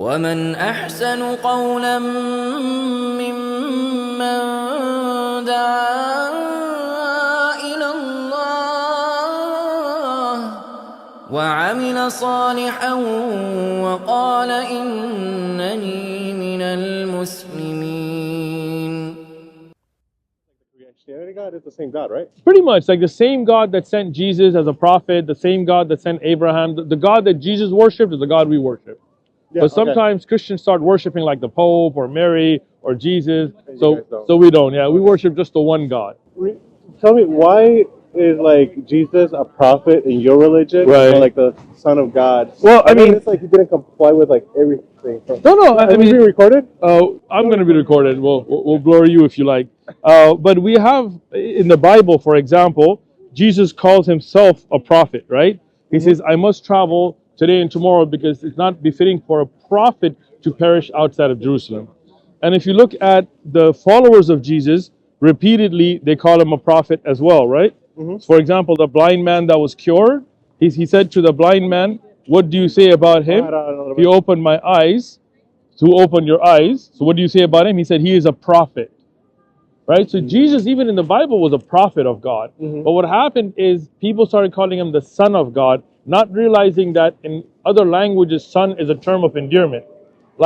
ومن أحسن قولا ممن دعا إلى الله وعمل صالحا وقال إنني من المسلمين. Christianity God is the same God, right? Pretty much, like the same God that sent Jesus as a prophet, the same God that sent Abraham, the God that Jesus worshipped is the God we worship. Yeah, But sometimes Christians start worshiping like the Pope or Mary or Jesus. And you So guys don't. so we don't. Yeah, we worship just the one God. Tell me, why is like Jesus a prophet in your religion, Right. or like the Son of God? Well, I mean, it's like he didn't comply with like everything. No. I mean, being recorded. I'm going to be recorded. We'll blur you if you like. But we have in the Bible, for example, Jesus calls himself a prophet, right? He says, "I must travel today and tomorrow because it's not befitting for a prophet to perish outside of Jerusalem." And if you look at the followers of Jesus, repeatedly they call him a prophet as well, right? For example, the blind man that was cured, he said to the blind man, "What do you say about him? He opened my eyes." To open your eyes. So what do you say about him? He said he is a prophet. Right? So Jesus, even in the Bible, was a prophet of God. But what happened is people started calling him the Son of God, not realizing that in other languages, son is a term of endearment.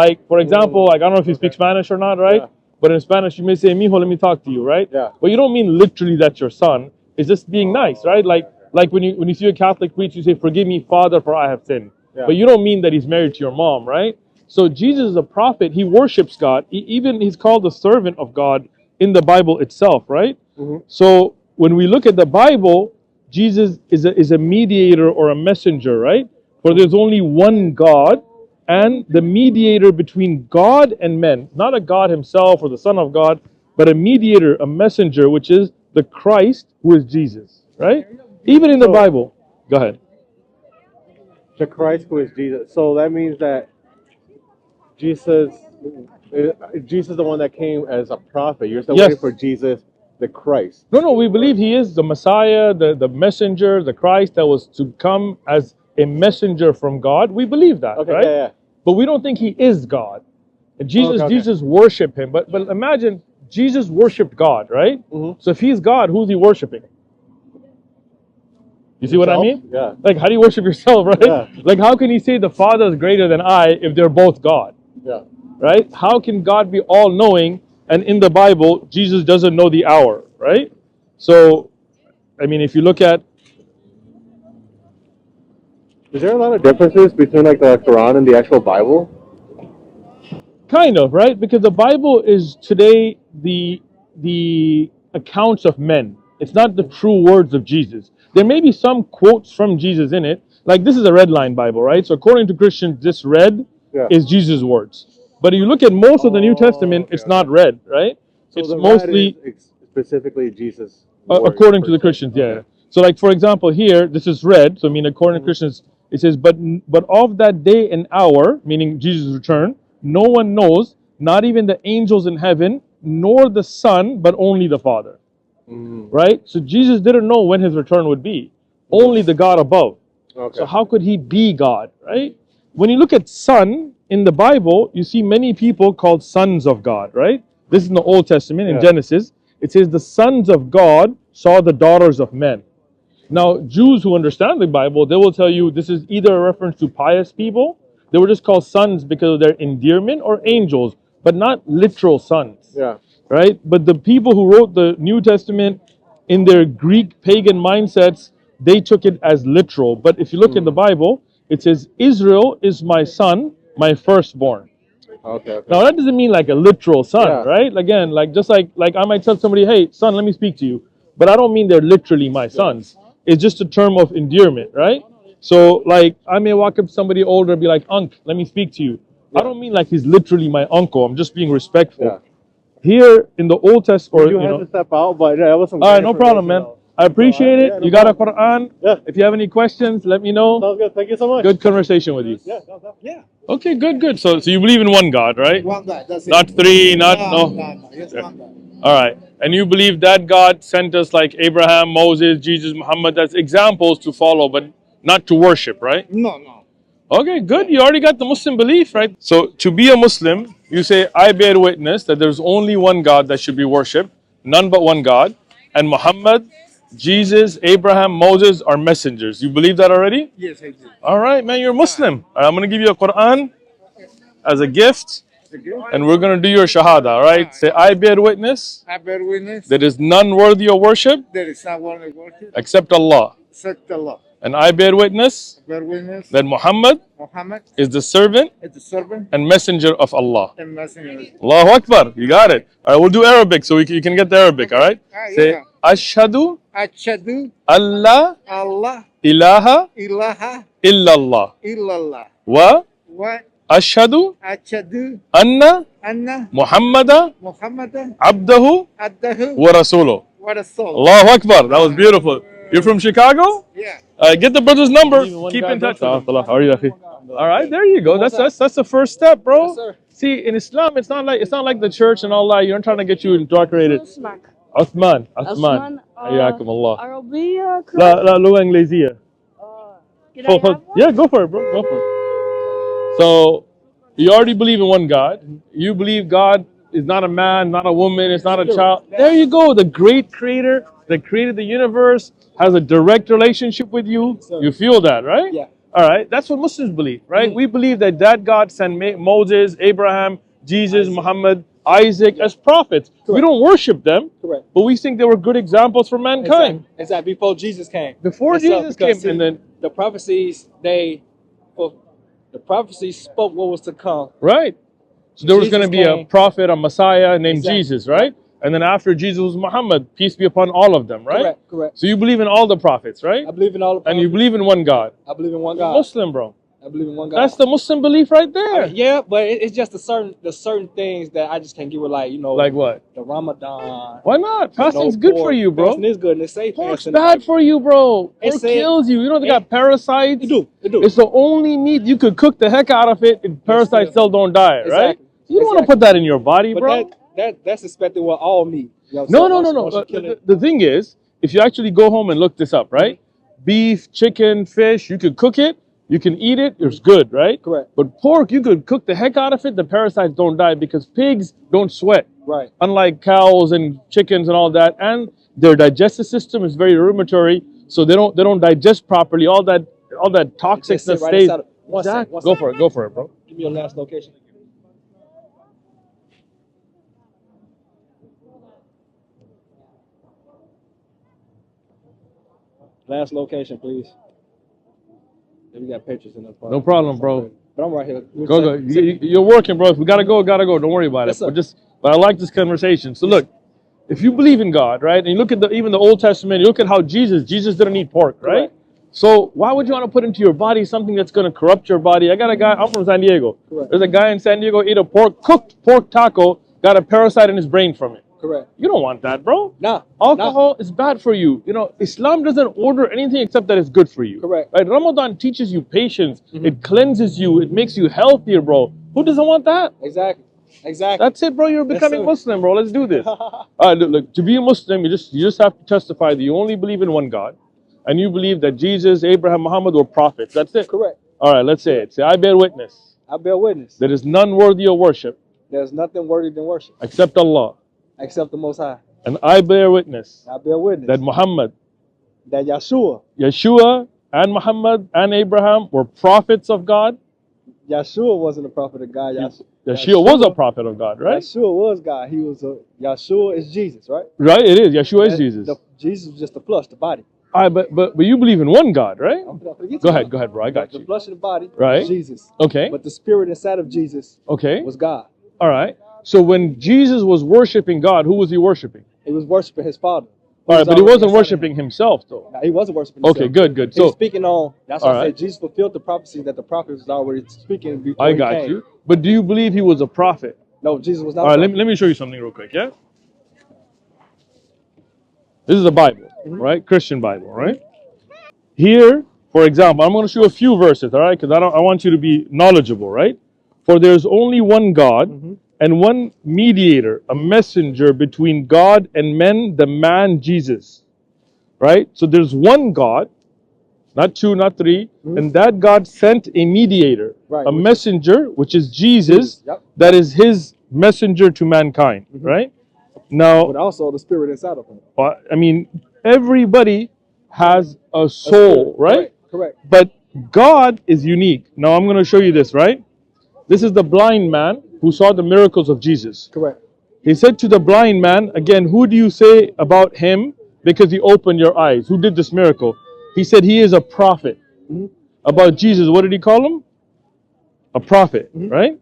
Like, for example, like I don't know if you speak Spanish or not, right? Yeah. But in Spanish, you may say, "Mijo, let me talk to you," right? Yeah. But you don't mean literally that's your son. It's just being nice, right? Like when you see a Catholic priest, you say, "Forgive me, Father, for I have sinned." Yeah. But you don't mean that he's married to your mom, right? So Jesus is a prophet. He worships God. Even he's called the servant of God in the Bible itself, right? So when we look at the Bible, Jesus is a mediator or a messenger, right? For there's only one God, and the mediator between God and men, not a God himself or the Son of God, but a mediator, a messenger, which is the Christ, who is Jesus, right? Even in the Bible. Go ahead. The Christ who is Jesus. So that means that Jesus is the one that came as a prophet. You're still Yes. waiting for Jesus, the Christ. No, we believe he is the Messiah, the messenger, the Christ that was to come as a messenger from God. We believe that, Okay, right? yeah. But we don't think he is God. And Jesus, Okay. Jesus worshiped him. But imagine Jesus worshipped God, right? So if he's God, who's he worshiping? You see what I mean? Yeah. Like, how do you worship yourself, right? Yeah. Like, how can he say the Father is greater than I if they're both God? Yeah. Right? How can God be all-knowing and in the Bible, Jesus doesn't know the hour, right? So, I mean, if you look at... Is there a lot of differences between like the Quran and the actual Bible? Kind of, right? Because the Bible is today the accounts of men. It's not the true words of Jesus. There may be some quotes from Jesus in it. Like this is a red line Bible, right? So according to Christians, this red is Jesus' words. But if you look at most of the New Testament, it's not red, right? So it's the mostly red is specifically Jesus. according to the Christians, yeah. So like for example here, this is red. So I mean according to Christians, it says, but of that day and hour, meaning Jesus' return, no one knows, not even the angels in heaven, nor the Son, but only the Father. Right? So Jesus didn't know when his return would be. Only the God above. Okay. So how could he be God, right? When you look at son in the Bible, you see many people called sons of God, right? This is in the Old Testament, in Genesis. It says the sons of God saw the daughters of men. Now, Jews who understand the Bible, they will tell you this is either a reference to pious people. They were just called sons because of their endearment, or angels, but not literal sons. Yeah. Right? But the people who wrote the New Testament in their Greek pagan mindsets, they took it as literal. But if you look in the Bible, it says, Israel is my son, my firstborn. Okay. Now that doesn't mean like a literal son, right? Again, just like I might tell somebody, hey, son, let me speak to you. But I don't mean they're literally my sons. It's just a term of endearment, right? So like I may walk up to somebody older and be like, Unc, let me speak to you. I don't mean like he's literally my uncle. I'm just being respectful. Here in the Old Testament, you had to step out, but that was some. All right, no problem, man. I appreciate it. You got a Quran. Yeah. If you have any questions, let me know. Sounds good. Thank you so much. Good conversation with you. Yeah. Okay, good. So you believe in one God, right? One God, that's it. Not three, not No. Just one God. All right. And you believe that God sent us like Abraham, Moses, Jesus, Muhammad as examples to follow, but not to worship, right? No. Okay, good. You already got the Muslim belief, right? So to be a Muslim, you say, I bear witness that there's only one God that should be worshipped, none but one God, and Muhammad, Jesus, Abraham, Moses are messengers. You believe that already? Yes, I do. All right, man, you're a Muslim. All right, I'm going to give you a Quran as a gift, and we're going to do your Shahada, all right? Say, I bear witness I bear witness there is none worthy of worship that is not one of worship except Allah. except Allah. And I bear witness I bear witness that Muhammad Muhammad is the servant is the servant and messenger of Allah. and messenger. Allahu Akbar. You got it. All right, we'll do Arabic so you can get the Arabic, all right? Say, Yeah. Ashhadu Ashhadu Allah Allah ilaha ilaha illallah. illallah Wa wa ashhadu ashhadu anna anna Muhammada Muhammadan abdahu abdahu wa rasuluh. wa rasul. Allahu Akbar. That was beautiful. You're from Chicago? Yeah. Get the brother's number. Keep in touch. How are you, Akhi? All right, there you go. That's the first step, bro. Yes, sir. See, in Islam, it's not like the church and all that. You're not trying to get you indoctrinated. Uthman. Ayakum Allah. عربية La lugha inglesía. Can I have one? Yeah, go for it, bro. Go for it. So, you already believe in one God. You believe God is not a man, not a woman, it's not a child. There you go. The great creator that created the universe has a direct relationship with you. You feel that, right? Yeah. All right. That's what Muslims believe, right? We believe that God sent Moses, Abraham, Jesus, Muhammad, Isaac as prophets. We don't worship them, Correct. but we think they were good examples for mankind. Exactly. Before Jesus came. Before Jesus came, and then the prophecies the prophecies spoke what was to come. right. So there was Jesus going to be a came. prophet, a Messiah named Exactly. Jesus, right? And then after Jesus was Muhammad, peace be upon all of them, right? Correct. So you believe in all the prophets, right? I believe in all the And you believe in one God. I believe in one You're God. Muslim, bro. I believe in one God. That's the Muslim belief right there. Yeah, but it's just the certain things that I just can't get with, like, Like what? the Ramadan. Why not? Fasting's no good pork. for you, bro. Fasting is good and it's safe. Pork's fasting. bad for you, bro. It Pork said- kills you. You know they got parasites. It do. It's the only meat you could cook the heck out of it and parasites sir. still don't die, right? Exactly. You don't want to put that in your body, But bro. that's expected with all meat. You know what I'm No, saying? no, no, no. Once you kill it- The thing is, if you actually go home and look this up, right? Beef, chicken, fish, you could cook it, you can eat it, it's good, right? Correct. But pork, you could cook the heck out of it, the parasites don't die because pigs don't sweat. Right. Unlike cows and chickens and all that, and their digestive system is very rudimentary, so they don't digest properly. All that toxic Just sit that right stays. inside of- one sec, one Go sec. for it, bro. Give me your last location. Last location, please. Then we got pictures in the front. No problem, bro. But I'm right here. Go. You're working, bro. If we gotta go, gotta go. Don't worry about Yes, it. sir. But I like this conversation. So look, if you believe in God, right, and you look at even the Old Testament, you look at how Jesus didn't eat pork, right? Correct. So why would you want to put into your body something that's going to corrupt your body? I got a guy. I'm from San Diego. Correct. There's a guy in San Diego ate a cooked pork taco, got a parasite in his brain from it. Correct. You don't want that, bro. Nah. Alcohol is bad for you. You know, Islam doesn't order anything except that it's good for you. Correct. Right? Ramadan teaches you patience. It cleanses you. It makes you healthier, bro. Who doesn't want that? Exactly. That's it, bro. You're becoming sir. Muslim, bro. Let's do this. All right, look. To be a Muslim, you just have to testify that you only believe in one God, and you believe that Jesus, Abraham, Muhammad were prophets. That's it. Correct. All right, let's say it. Say, I bear witness I bear witness. that is none worthy of worship There's nothing worthy than worship except Allah, except the Most High. and I bear witness I bear witness that Muhammad, that Yeshua and Muhammad and Abraham were prophets of God. wasn't a prophet of God. Yeshua was a prophet of God, right? Yeshua was God. Yeshua is Jesus, right? Right, it is. Yeshua is Jesus. Jesus was just the flesh, the body. All right, but you believe in one God, right? Go ahead, bro. I got The you. flesh of the body Right. was Jesus. Okay, But the spirit inside of Jesus okay. was God. All right. So when Jesus was worshiping God, who was he worshiping? He was worshiping his Father. All right, but he already wasn't inside of worshiping himself, though. him. No, he wasn't worshiping himself. Okay, good. He was So speaking on, that's why All I right. said Jesus fulfilled the prophecy that the prophet was already speaking before I he got came. you. But do you believe he was a prophet? No, Jesus was not. All right, let me show you something real quick, yeah? This is a Bible, right? Christian Bible, right? Here, for example, I'm going to show you a few verses, all right? Because I want you to be knowledgeable, right? For there's only one God and one mediator, a messenger between God and men, the man Jesus, right? So there's one God not two, not three. And that God sent a mediator, Right, a which is- messenger, which is Jesus, Yep. that is his messenger to mankind, right? Now, But also the spirit inside of him. I mean, everybody has a soul, right? Correct. But God is unique. Now, I'm going to show you this, right? This is the blind man who saw the miracles of Jesus. Correct. He said to the blind man, again, who do you say about him because he opened your eyes? Who did this miracle? He said he is a prophet. About Jesus, what did he call him? A prophet, right?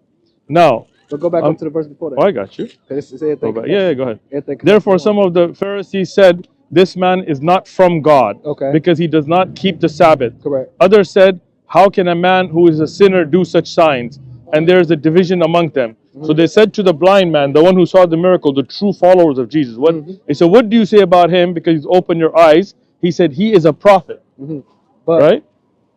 Now, So go back up to the verse before that. oh, I got you. It's everything Go back. Yeah, go ahead. everything Therefore, some of the Pharisees said, this man is not from God Okay. because he does not keep the Sabbath. Correct. Others said, how can a man who is a sinner do such signs? And there is a division among them. So they said to the blind man, the one who saw the miracle, the true followers of Jesus, they said, what do you say about him because he's opened your eyes? He said, he is a prophet. But Right?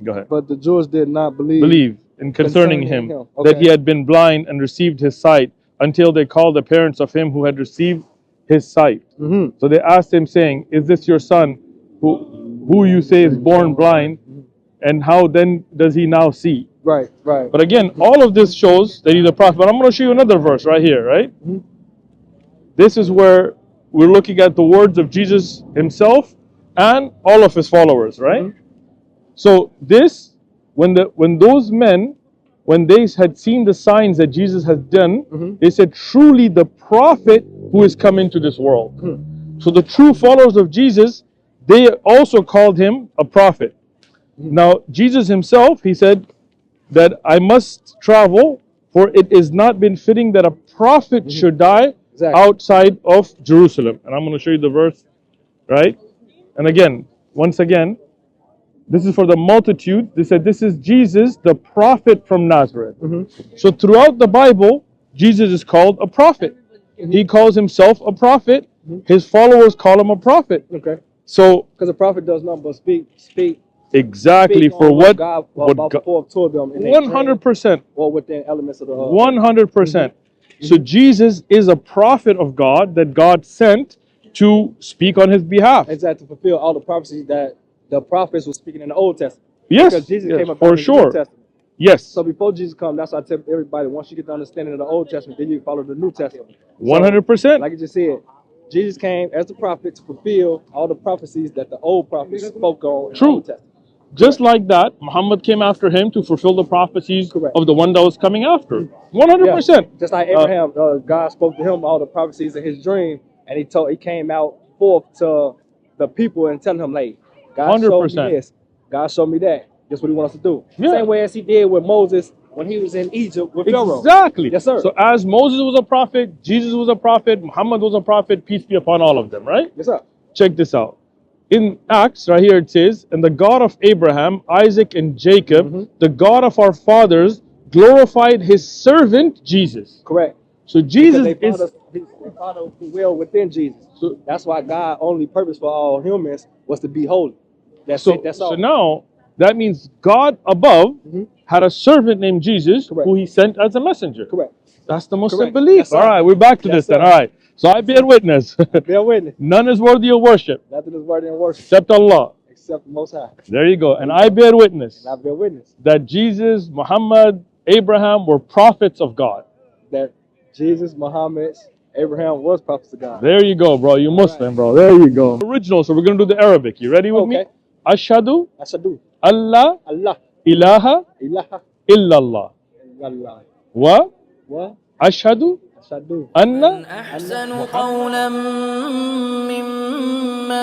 Go ahead. but the Jews did not Believe in concerning him that Okay. he had been blind and received his sight until they called the parents of him who had received his sight. So they asked him, saying, is this your son who you say is born blind? And how then does he now see? Right. But again, all of this shows that he's a prophet. But I'm going to show you another verse right here, right? This is where we're looking at the words of Jesus himself and all of his followers, right? So this, when those men, when they had seen the signs that Jesus had done, they said, truly the prophet who is come into this world. So the true followers of Jesus, they also called him a prophet. Now, Jesus himself, he said that I must travel, for it is not been fitting that a prophet should die Exactly. outside of Jerusalem. And I'm going to show you the verse, right? And again, once again, this is for the multitude. They said, this is Jesus, the prophet from Nazareth. So throughout the Bible, Jesus is called a prophet. He calls himself a prophet. His followers call him a prophet. Okay. So Because the prophet does not but speak exactly on for what God what about God, forth toward them in their 100%, dream or within elements of the 100%. So Jesus is a prophet of God that God sent to speak on his behalf. exactly to fulfill all the prophecies that the prophets were speaking in the Old Testament. Yes, Because Jesus yes, came about for in the New sure. Testament. Yes, So before Jesus comes, that's why I tell everybody, once you get the understanding of the Old Testament, then you follow the New Testament. So, 100%. like you just said, Jesus came as the prophet to fulfill all the prophecies that the old prophets spoke on in the True. Old Testament. Just like that, Muhammad came after him to fulfill the prophecies Correct. of the one that was coming after. 100%. Just like Abraham, God spoke to him all the prophecies in his dream, and he came out forth to the people and telling him, like, God showed 100%. me this, God showed me that. That's what he wants us to do. Yeah. Same way as he did with Moses when he was in Egypt with Pharaoh. Exactly. Yes, sir. So as Moses was a prophet, Jesus was a prophet, Muhammad was a prophet, peace be upon all of them, right? Yes, sir. Check this out. In Acts, right here it says, and the God of Abraham, Isaac, and Jacob, the God of our fathers, glorified his servant Jesus. Correct. So Jesus Because is... they found us well within Jesus. So, That's why God's only purpose for all humans was to be holy. That's it. That's all. So now, that means God above had a servant named Jesus Correct. who he sent as a messenger. Correct. That's the Muslim Correct. belief. Yes, sir. All right, we're back to Yes, this then. sir. All right. So I bear witness. Bear witness. None is worthy of worship Nothing is worthy in worship except Allah. except the Most High. There you go. And I bear witness And I bear witness that Jesus, Muhammad, Abraham were prophets of God. that Jesus, Muhammad, Abraham was prophets of God. There you go, bro. You Muslim, bro. There you go. Original. So we're going to do the Arabic. You ready with me? Okay. Ashhadu Ashadu. Allah Allah. ilaha Ilaha. illallah. Illallah. Wa Wa. ashhadu Ashadu. anna أحسن قولا ممن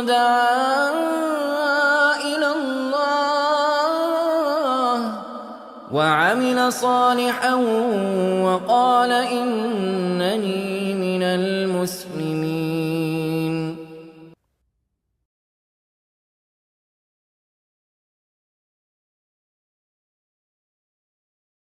دعا إلى الله وعمل صالحا وقال إنني من المسلمين